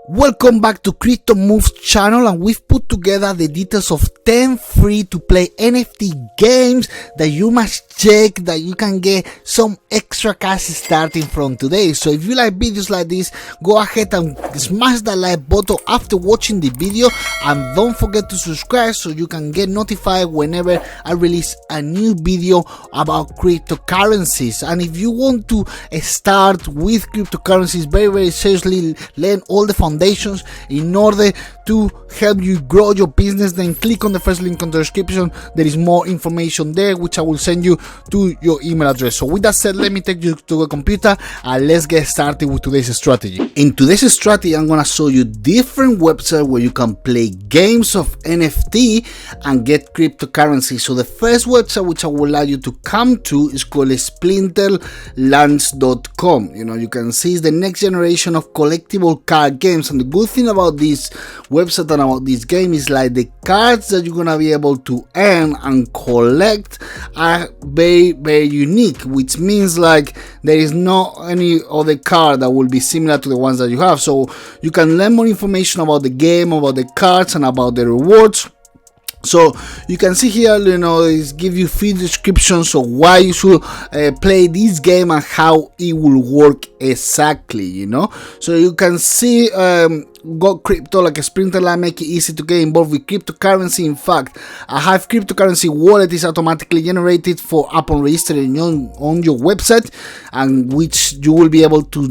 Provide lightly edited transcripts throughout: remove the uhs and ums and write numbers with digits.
Welcome back to Crypto Moves channel, and we've put together the details of 10 free to play NFT games that you must check, that you can get some extra cash starting from today. So if you like videos like this, go ahead and smash that like button after watching the video, and don't forget to subscribe so you can get notified whenever I release a new video about cryptocurrencies. And if you want to start with cryptocurrencies very seriously, learn all the foundations in order to help you grow your business, then click on the first link on the description. There is more information there which I will send you to your email address. So with that said, let me take you to the computer and let's get started with today's strategy. In today's strategy, I'm gonna show you different websites where you can play games of NFT and get cryptocurrency. So the first website which I would like you to come to is called Splinterlands.com. You can see it's the next generation of collectible card games. And the good thing about this website and about this game is like the cards that you're gonna be able to earn and collect are very unique, which means like there is no any other card that will be similar to the ones that you have. So you can learn more information about the game, about the cards, and about the rewards. So you can see here, it's give you free descriptions of why you should play this game and how it will work exactly, So you can see Got Crypto, like a Splinterlands, make it easy to get involved with cryptocurrency. In fact, a Hive cryptocurrency wallet is automatically generated for upon registering on your website, and which you will be able to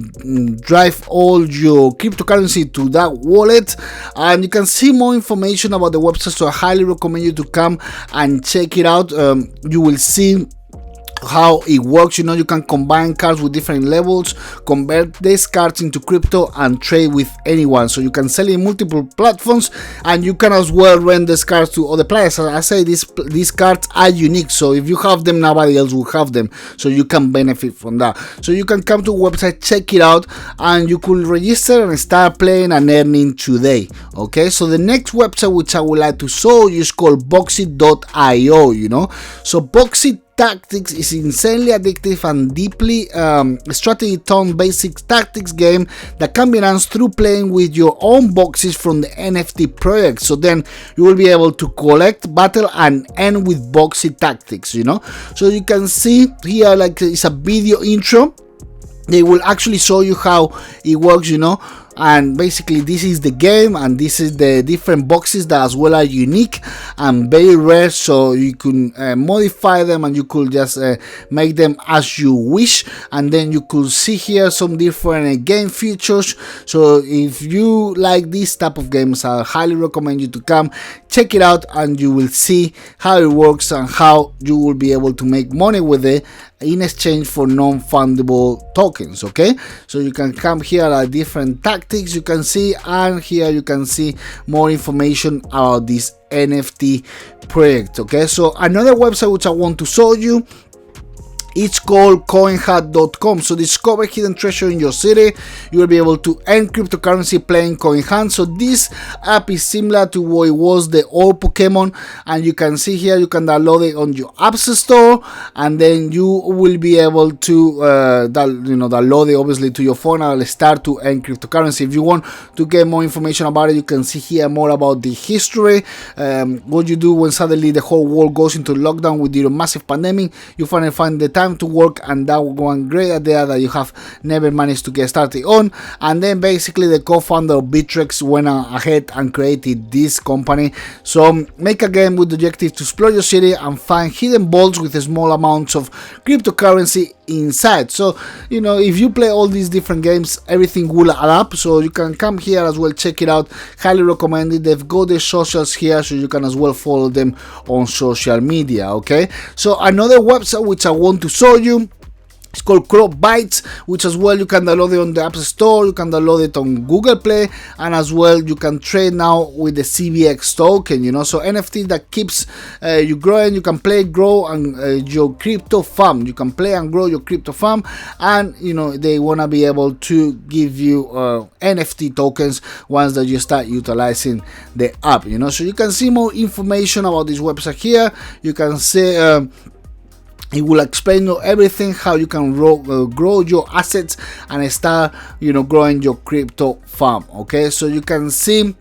drive all your cryptocurrency to that wallet. And you can see more information about the website, so I highly recommend you to come and check it out. You will see how it works. You can combine cards with different levels, convert these cards into crypto, and trade with anyone. So you can sell in multiple platforms, and you can as well rent these cards to other players. As I say, these cards are unique, so if you have them, nobody else will have them, so you can benefit from that. So you can come to the website, check it out, and you could register and start playing and earning today. Okay, so the next website which I would like to show you is called Boxy.io. So Boxy Tactics is insanely addictive and deeply strategy-tone basic tactics game that can be run through playing with your own boxes from the NFT project. So then you will be able to collect, battle, and end with Boxy Tactics. So you can see here, like, it's a video intro. They will actually show you how it works, and basically this is the game, and this is the different boxes that as well are unique and very rare, so you can modify them, and you could just make them as you wish. And then you could see here some different game features. So if you like this type of games, I highly recommend you to come check it out, and you will see how it works and how you will be able to make money with it in exchange for non-fundable tokens. Okay, so you can come here at different tactics you can see, and here you can see more information about this NFT project. Okay, so another website which I want to show you, it's called Coinhat.com. So discover hidden treasure in your city. You will be able to earn cryptocurrency playing Coinhat. So this app is similar to what it was the old Pokemon, and you can see here you can download it on your App Store, and then you will be able to download it obviously to your phone and start to earn cryptocurrency. If you want to get more information about it, you can see here more about the history, what you do when suddenly the whole world goes into lockdown with the massive pandemic. You finally find the time to work, and that one great idea that you have never managed to get started on. And then basically the co-founder of Bittrex went ahead and created this company. So make a game with the objective to explore your city and find hidden vaults with small amounts of cryptocurrency inside. So if you play all these different games, everything will add up. So you can come here as well, check it out, highly recommend it. They've got their socials here, so you can as well follow them on social media. Okay, so another website which I want to show you, it's called Cropbyte, which as well you can download it on the App Store, you can download it on Google Play, and as well you can trade now with the CBX token. So NFT that keeps you growing. You can play, grow, and your crypto farm. You can play and grow your crypto farm, and they want to be able to give you NFT tokens once that you start utilizing the app. So you can see more information about this website here. You can see It will explain you everything, how you can grow your assets and start, growing your crypto farm. Okay, so you can see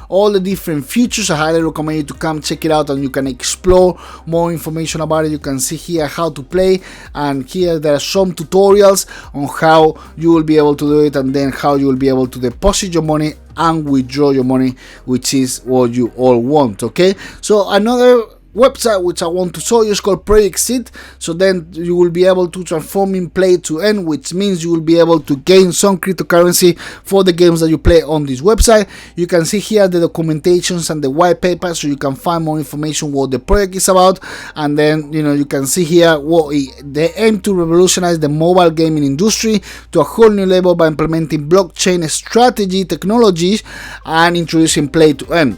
all the different features. I highly recommend you to come check it out, and you can explore more information about it. You can see here how to play, and here there are some tutorials on how you will be able to do it, and then how you will be able to deposit your money and withdraw your money, which is what you all want. Okay, so another website which I want to show you is called Preexit. So then you will be able to transform in play to earn, which means you will be able to gain some cryptocurrency for the games that you play on this website. You can see here the documentations and the white paper, so you can find more information what the project is about. And then you can see here what they aim to revolutionize the mobile gaming industry to a whole new level by implementing blockchain strategy technologies and introducing play to earn.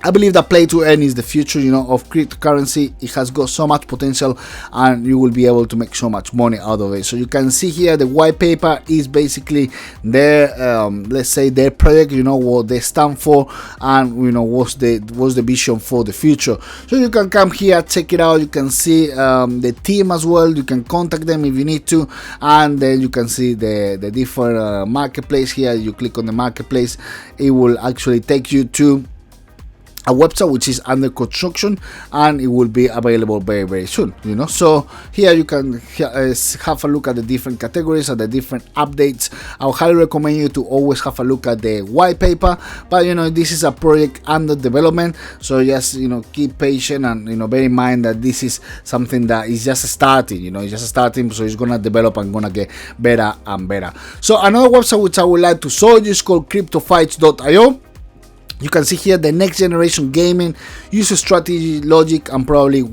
I believe that play to earn is the future, of cryptocurrency. It has got so much potential, and you will be able to make so much money out of it. So you can see here the white paper is basically their, let's say, their project. What they stand for, and what's the vision for the future. So you can come here, check it out. You can see the team as well. You can contact them if you need to, and then you can see the different marketplace here. You click on the marketplace, it will actually take you to a website which is under construction, and it will be available very, very soon. So here you can have a look at the different categories and the different updates. I would highly recommend you to always have a look at the white paper, but this is a project under development, so just keep patient, and bear in mind that this is something that is just starting. It's just starting, so it's gonna develop and gonna get better and better. So another website which I would like to show you is called CryptoFights.io. You can see here the next generation gaming, user strategy, logic, and probably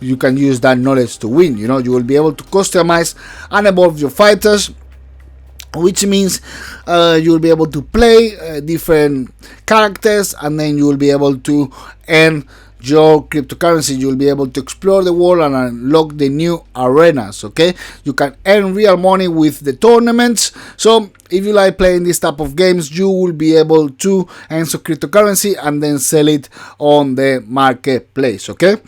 you can use that knowledge to win. You will be able to customize and evolve your fighters, which means you will be able to play different characters, and then you will be able to earn your cryptocurrency. You will be able to explore the world and unlock the new arenas. Okay, you can earn real money with the tournaments. So if you like playing this type of games, you will be able to earn some cryptocurrency and then sell it on the marketplace. Okay,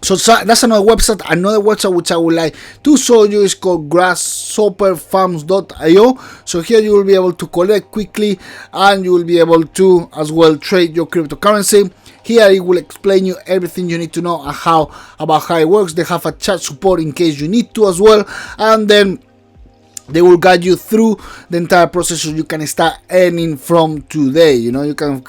so that's another website. Another website which I would like to show you is called grasshopperfarms.io. So here you will be able to collect quickly, and you will be able to as well trade your cryptocurrency. Here it will explain you everything you need to know about how it works. They have a chat support in case you need to as well, and then they will guide you through the entire process, so you can start earning from today. You can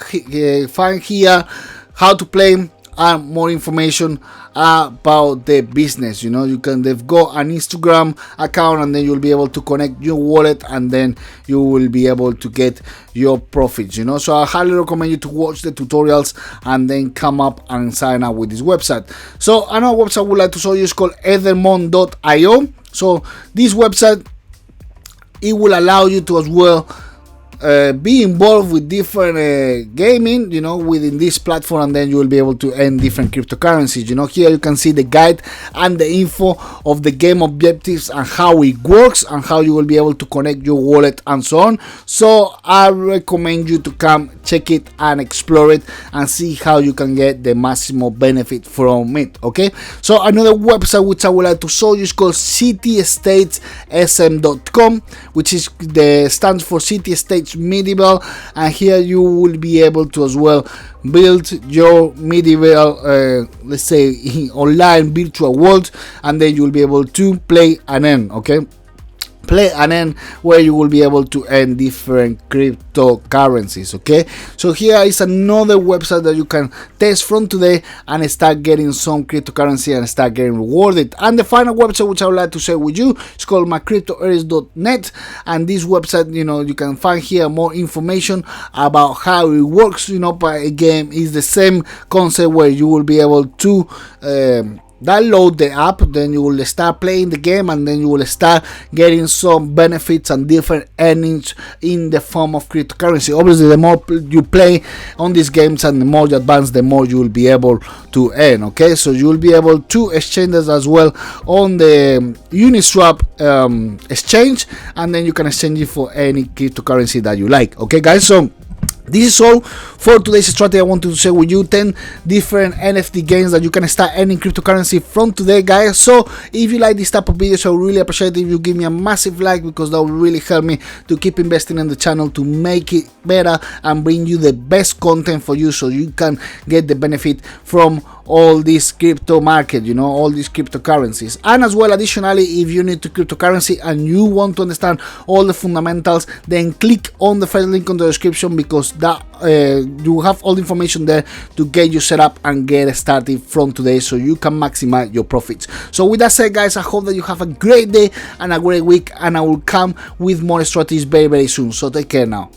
find here how to play and more information about the business. They've got an Instagram account, and then you'll be able to connect your wallet, and then you will be able to get your profits. So I highly recommend you to watch the tutorials and then come up and sign up with this website. So another website I would like to show you is called ethermon.io. So this website, it will allow you to as well be involved with different gaming, within this platform, and then you will be able to earn different cryptocurrencies. Here you can see the guide and the info of the game objectives and how it works, and how you will be able to connect your wallet and so on. So I recommend you to come check it and explore it and see how you can get the maximum benefit from it. Okay, so another website which I would like to show you is called citystatessm.com, which stands for City States Medieval, and here you will be able to as well build your medieval let's say online virtual world, and then you will be able to play and earn. Okay, play and earn, where you will be able to earn different cryptocurrencies. Okay, so here is another website that you can test from today and start getting some cryptocurrency and start getting rewarded. And the final website which I would like to share with you is called MyCryptoaries.net, and this website, you can find here more information about how it works. But again, it's the same concept where you will be able to download the app, then you will start playing the game, and then you will start getting some benefits and different earnings in the form of cryptocurrency. Obviously, the more you play on these games and the more you advance, the more you will be able to earn. Okay, so you will be able to exchange this as well on the Uniswap exchange, and then you can exchange it for any cryptocurrency that you like. Okay guys, so This is all for today's strategy. I wanted to share with you 10 different NFT games that you can start earning cryptocurrency from today, guys. So if you like this type of videos, I would really appreciate it if you give me a massive like, because that will really help me to keep investing in the channel to make it better and bring you the best content for you, so you can get the benefit from all this crypto market, you know, all these cryptocurrencies. And as well, additionally, if you need to cryptocurrency and you want to understand all the fundamentals, then click on the first link on the description, because that you have all the information there to get you set up and get started from today, so you can maximize your profits. So with that said, guys, I hope that you have a great day and a great week, and I will come with more strategies very soon. So take care now.